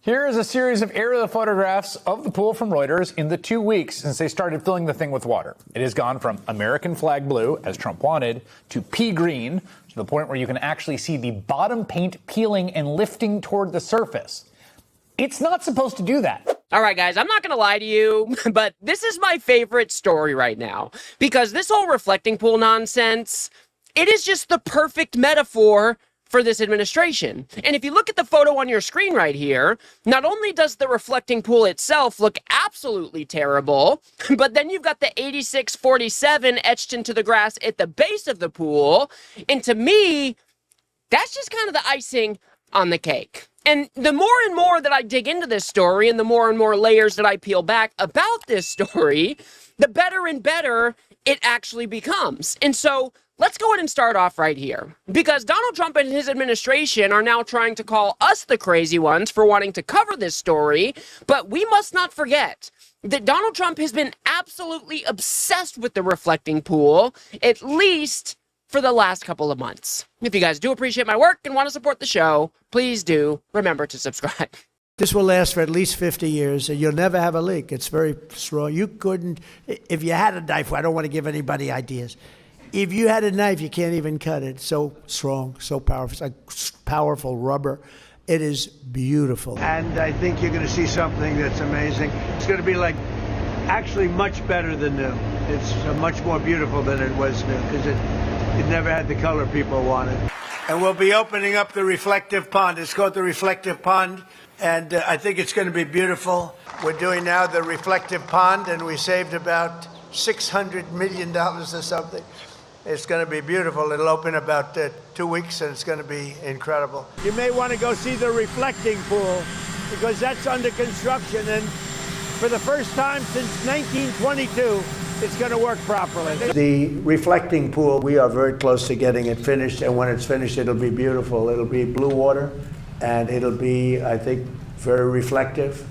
Here is a series of aerial photographs of the pool from Reuters in the 2 weeks since they started filling the thing with water. It has gone from American flag blue, as Trump wanted, to pea green, to the point where you can actually see the bottom paint peeling and lifting toward the surface. It's not supposed to do that. All right, guys, I'm not going to lie to you, but this is my favorite story right now, because this whole reflecting pool nonsense, it is just the perfect metaphor for this administration. And if you look at the photo on your screen right here, not only does the reflecting pool itself look absolutely terrible, but then you've got the 8647 etched into the grass at the base of the pool. And to me, that's just kind of the icing on the cake. And the more and more that I dig into this story and the more and more layers that I peel back about this story, the better and better it actually becomes. And so let's go ahead and start off right here, because Donald Trump and his administration are now trying to call us the crazy ones for wanting to cover this story. But we must not forget that Donald Trump has been absolutely obsessed with the reflecting pool, at least for the last couple of months. If you guys do appreciate my work and want to support the show, please do remember to subscribe. This will last for at least 50 years, and you'll never have a leak. It's very strong. You couldn't, if you had a knife, I don't want to give anybody ideas. If you had a knife, you can't even cut it. So strong, so powerful. It's like powerful rubber. It is beautiful. And I think you're going to see something that's amazing. It's going to be like actually much better than new. It's much more beautiful than it was new, because it never had the color people wanted. And we'll be opening up the reflective pond. It's called the reflective pond. And I think it's going to be beautiful. We're doing now the reflective pond, and we saved about $600 million or something. It's going to be beautiful. It'll open about 2 weeks, and it's going to be incredible. You may want to go see the reflecting pool, because that's under construction. And for the first time since 1922, it's going to work properly. The reflecting pool, we are very close to getting it finished. And when it's finished, it'll be beautiful. It'll be blue water. And it'll be, I think, very reflective.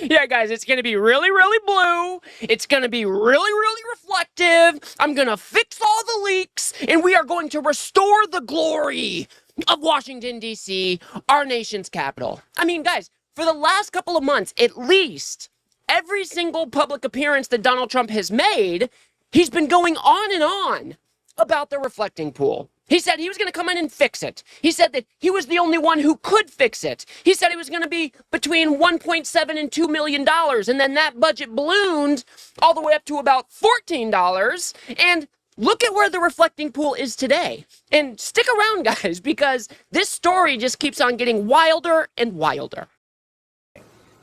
Yeah, guys, it's going to be really, really blue. It's going to be really, really reflective. I'm going to fix all the leaks, and we are going to restore the glory of Washington, D.C., our nation's capital. I mean, guys, for the last couple of months, at least, every single public appearance that Donald Trump has made, he's been going on and on about the reflecting pool. He said he was going to come in and fix it. He said that he was the only one who could fix it. He said it was going to be between $1.7 and $2 million. And then that budget ballooned all the way up to about $14. And look at where the reflecting pool is today. And stick around, guys, because this story just keeps on getting wilder and wilder.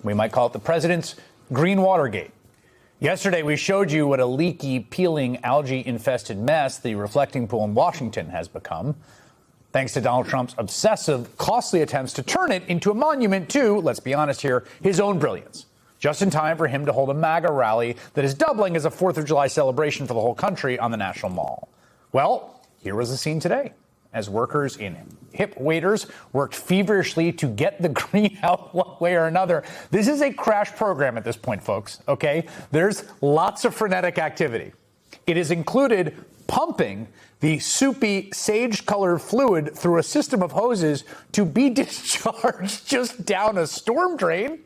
We might call it the president's Green Watergate. Yesterday, we showed you what a leaky, peeling, algae-infested mess the reflecting pool in Washington has become, thanks to Donald Trump's obsessive, costly attempts to turn it into a monument to, let's be honest here, his own brilliance, just in time for him to hold a MAGA rally that is doubling as a 4th of July celebration for the whole country on the National Mall. Well, here was the scene today, as workers in hip waders worked feverishly to get the green out one way or another. This is a crash program at this point, folks, okay? There's lots of frenetic activity. It has included pumping the soupy, sage-colored fluid through a system of hoses to be discharged just down a storm drain.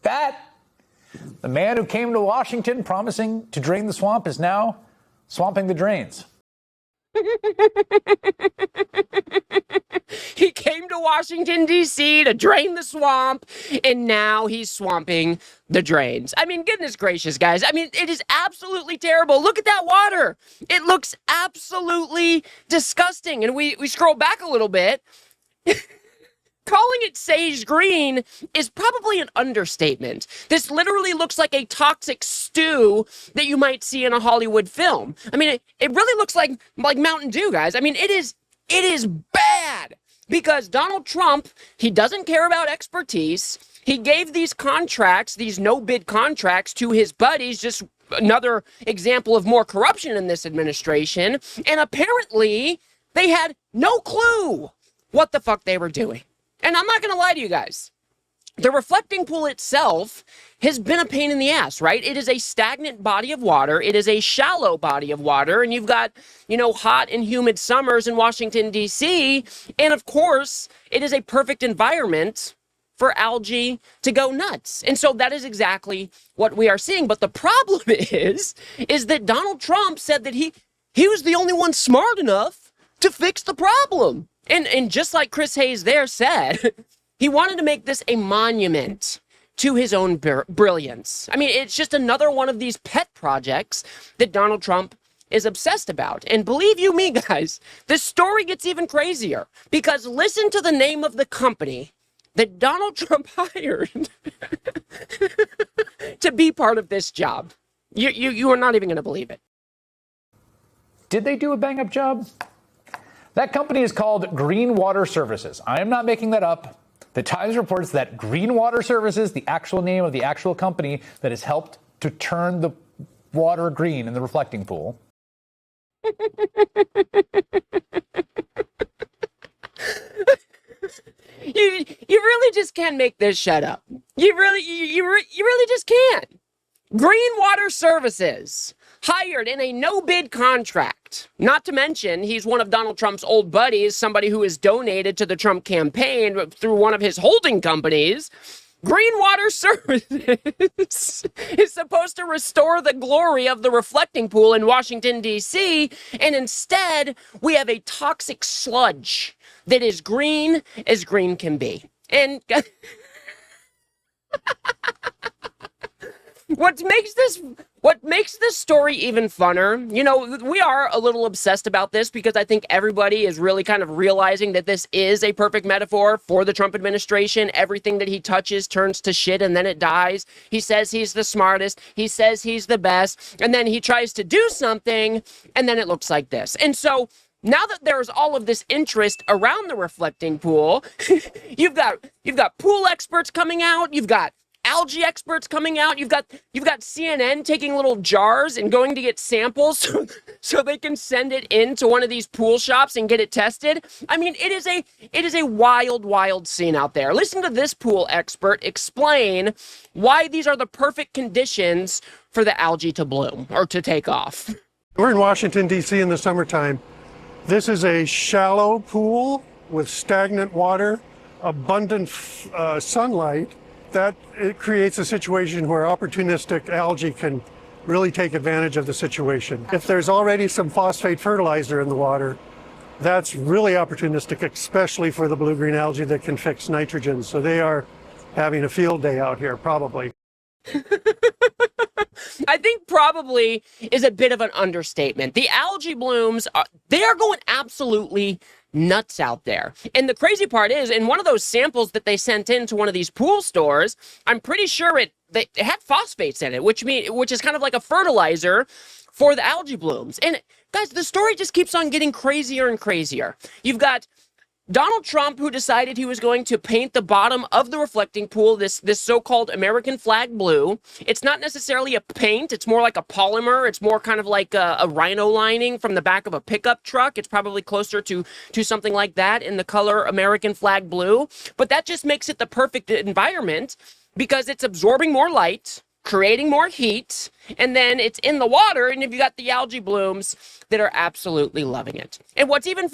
The man who came to Washington promising to drain the swamp is now swamping the drains. He came to Washington, D.C. to drain the swamp, and now he's swamping the drains. I mean, goodness gracious, guys. I mean, it is absolutely terrible. Look at that water. It looks absolutely disgusting. And we scroll back a little bit. Calling it sage green is probably an understatement. This literally looks like a toxic stew that you might see in a Hollywood film. I mean, it really looks like Mountain Dew, guys. I mean, it is bad, because Donald Trump, he doesn't care about expertise. He gave these contracts, these no-bid contracts, to his buddies, just another example of more corruption in this administration. And apparently, they had no clue what the fuck they were doing. And I'm not going to lie to you guys. the reflecting pool itself has been a pain in the ass, right? It is a stagnant body of water. It is a shallow body of water. And you've got, hot and humid summers in Washington, D.C. And of course, it is a perfect environment for algae to go nuts. And so that is exactly what we are seeing. But the problem is that Donald Trump said that he was the only one smart enough to fix the problem. And just like Chris Hayes there said, he wanted to make this a monument to his own brilliance. I mean, it's just another one of these pet projects that Donald Trump is obsessed about. And believe you me, guys, this story gets even crazier, because listen to the name of the company that Donald Trump hired to be part of this job. You are not even going to believe it. Did they do a bang-up job? That company is called Green Water Services. I am not making that up. The Times reports that Green Water Services, the actual name of the actual company that has helped to turn the water green in the reflecting pool. You really just can't make this shut up. You really just can't. Green Water Services, hired in a no-bid contract. Not to mention, he's one of Donald Trump's old buddies, somebody who has donated to the Trump campaign through one of his holding companies. Green Water Services is supposed to restore the glory of the reflecting pool in Washington, D.C., and instead, we have a toxic sludge that is green as green can be. And what makes this story even funner, we are a little obsessed about this because I think everybody is really kind of realizing that this is a perfect metaphor for the Trump administration. Everything that he touches turns to shit and then it dies. He says he's the smartest. He says he's the best. And then he tries to do something and then it looks like this. And so now that there's all of this interest around the reflecting pool, you've got pool experts coming out. You've got algae experts coming out. You've got CNN taking little jars and going to get samples so they can send it into one of these pool shops and get it tested. I mean, it is a wild scene out there. Listen to this pool expert explain why these are the perfect conditions for the algae to bloom or to take off. We're in Washington, D.C. in the summertime. This is a shallow pool with stagnant water, abundant sunlight. That it creates a situation where opportunistic algae can really take advantage of the situation. If there's already some phosphate fertilizer in the water, that's really opportunistic, especially for the blue-green algae that can fix nitrogen. So they are having a field day out here, probably. I think probably is a bit of an understatement. The algae blooms, they are going absolutely nuts out there. And the crazy part is, in one of those samples that they sent into one of these pool stores, I'm pretty sure it had phosphates in it, which is kind of like a fertilizer for the algae blooms. And guys, the story just keeps on getting crazier and crazier. You've got Donald Trump, who decided he was going to paint the bottom of the reflecting pool this so-called American flag blue. It's not necessarily a paint. It's more like a polymer. It's more kind of like a rhino lining from the back of a pickup truck. It's probably closer to something like that in the color American flag blue. But that just makes it the perfect environment because it's absorbing more light, creating more heat, and then it's in the water, and you've got the algae blooms that are absolutely loving it. And what's even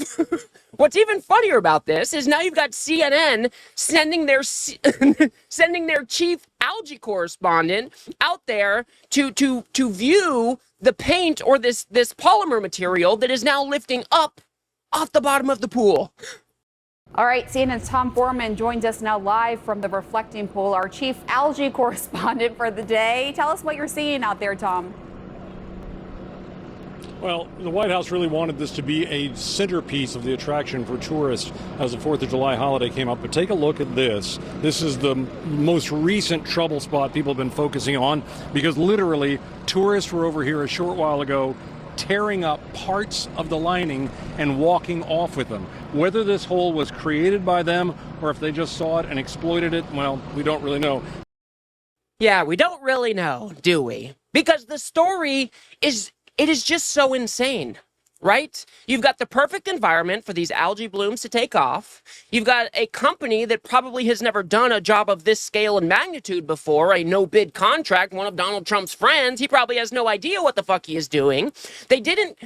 funnier about this is now you've got CNN sending their chief algae correspondent out there to view the paint or this polymer material that is now lifting up off the bottom of the pool. All right, CNN's Tom Foreman joins us now live from the reflecting pool, our chief algae correspondent for the day. Tell us what you're seeing out there, Tom. Well, the White House really wanted this to be a centerpiece of the attraction for tourists as the 4th of July holiday came up. But take a look at this. This is the most recent trouble spot people have been focusing on because literally tourists were over here a short while ago tearing up parts of the lining and walking off with them. Whether this hole was created by them or if they just saw it and exploited it, well, we don't really know. Yeah, we don't really know, do we? Because the story is just so insane. right? You've got the perfect environment for these algae blooms to take off. You've got a company that probably has never done a job of this scale and magnitude before, a no-bid contract, one of Donald Trump's friends. He probably has no idea what the fuck he is doing. They didn't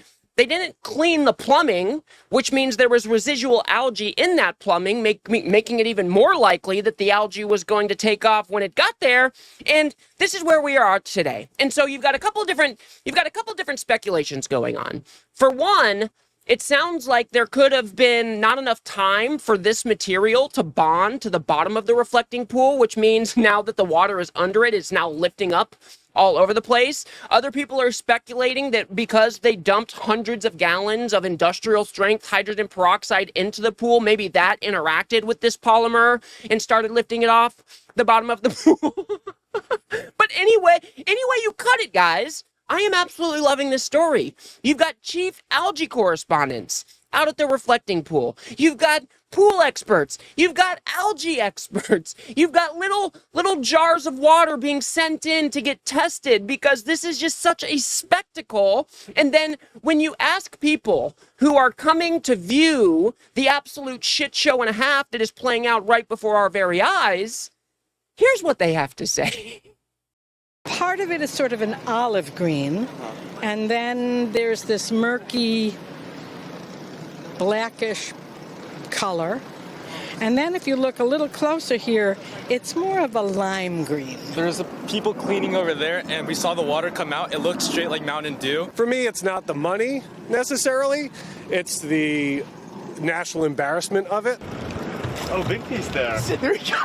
clean the plumbing, which means there was residual algae in that plumbing, making it even more likely that the algae was going to take off when it got there. And this is where we are today. And so you've got a couple of different speculations going on. For one, it sounds like there could have been not enough time for this material to bond to the bottom of the reflecting pool, which means now that the water is under it, it's now lifting up all over the place. Other people are speculating that because they dumped hundreds of gallons of industrial strength hydrogen peroxide into the pool, maybe that interacted with this polymer and started lifting it off the bottom of the pool. But anyway you cut it, guys, I am absolutely loving this story. You've got chief algae correspondents out at the reflecting pool. You've got pool experts. You've got algae experts. You've got little jars of water being sent in to get tested because this is just such a spectacle. And then when you ask people who are coming to view the absolute shit show and a half that is playing out right before our very eyes, here's what they have to say. Part of it is sort of an olive green, and then there's this murky, blackish color. And then if you look a little closer here, it's more of a lime green. There's people cleaning over there, and we saw the water come out. It looked straight like Mountain Dew. For me, it's not the money necessarily. It's the national embarrassment of it. Oh, big piece there. There we go.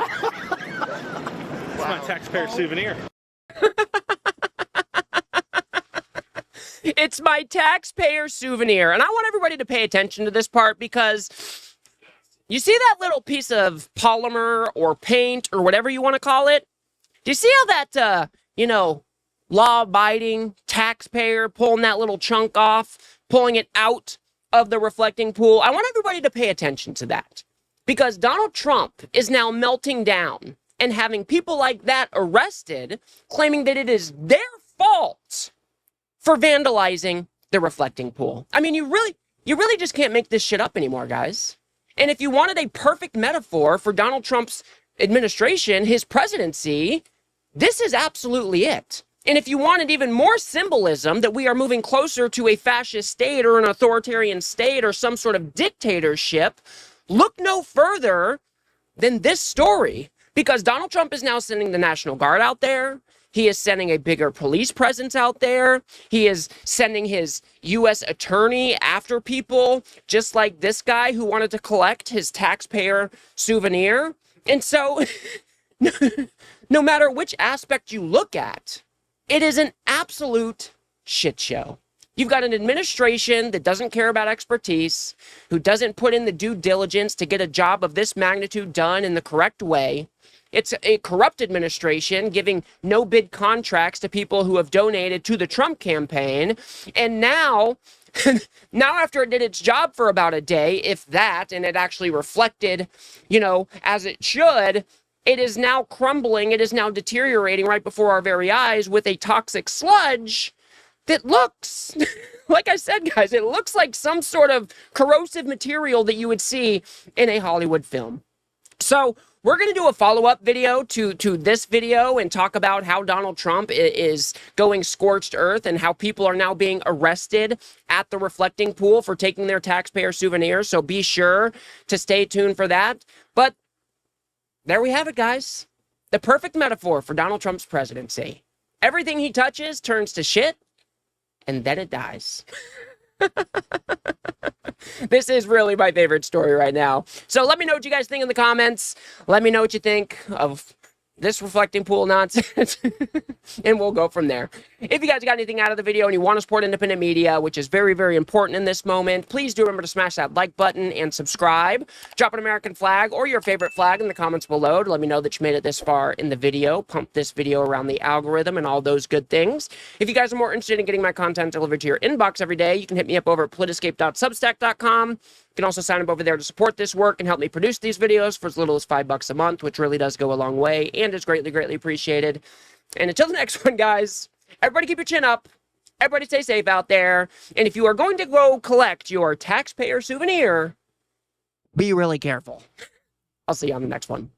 It's my taxpayer souvenir. It's my taxpayer souvenir. And I want everybody to pay attention to this part because you see that little piece of polymer or paint or whatever you want to call it? Do you see how that, law-abiding taxpayer pulling that little chunk off, pulling it out of the reflecting pool? I want everybody to pay attention to that because Donald Trump is now melting down and having people like that arrested, claiming that it is their fault for vandalizing the reflecting pool. I mean, you really just can't make this shit up anymore, guys. And if you wanted a perfect metaphor for Donald Trump's administration, his presidency, this is absolutely it. And if you wanted even more symbolism that we are moving closer to a fascist state or an authoritarian state or some sort of dictatorship, look no further than this story. Because Donald Trump is now sending the National Guard out there. He is sending a bigger police presence out there. He is sending his U.S. attorney after people, just like this guy who wanted to collect his taxpayer souvenir. And so, no matter which aspect you look at, it is an absolute shit show. You've got an administration that doesn't care about expertise, who doesn't put in the due diligence to get a job of this magnitude done in the correct way. It's a corrupt administration giving no-bid contracts to people who have donated to the Trump campaign. And now after it did its job for about a day, if that, and it actually reflected, as it should, it is now crumbling. It is now deteriorating right before our very eyes with a toxic sludge that looks, like I said, guys, it looks like some sort of corrosive material that you would see in a Hollywood film. So we're going to do a follow-up video to this video and talk about how Donald Trump is going scorched earth and how people are now being arrested at the reflecting pool for taking their taxpayer souvenirs. So be sure to stay tuned for that. But there we have it, guys. The perfect metaphor for Donald Trump's presidency. Everything he touches turns to shit, and then it dies. This is really my favorite story right now. So let me know what you guys think in the comments. Let me know what you think of this reflecting pool nonsense, and we'll go from there. If you guys got anything out of the video and you want to support independent media, which is very, very important in this moment, please do remember to smash that like button and subscribe. Drop an American flag or your favorite flag in the comments below to let me know that you made it this far in the video. Pump this video around the algorithm and all those good things. If you guys are more interested in getting my content delivered to your inbox every day, you can hit me up over at politiscape.substack.com. You can also sign up over there to support this work and help me produce these videos for as little as $5 a month, which really does go a long way and is greatly, greatly appreciated. And until the next one, guys, everybody keep your chin up. Everybody stay safe out there. And if you are going to go collect your taxpayer souvenir, be really careful. I'll see you on the next one.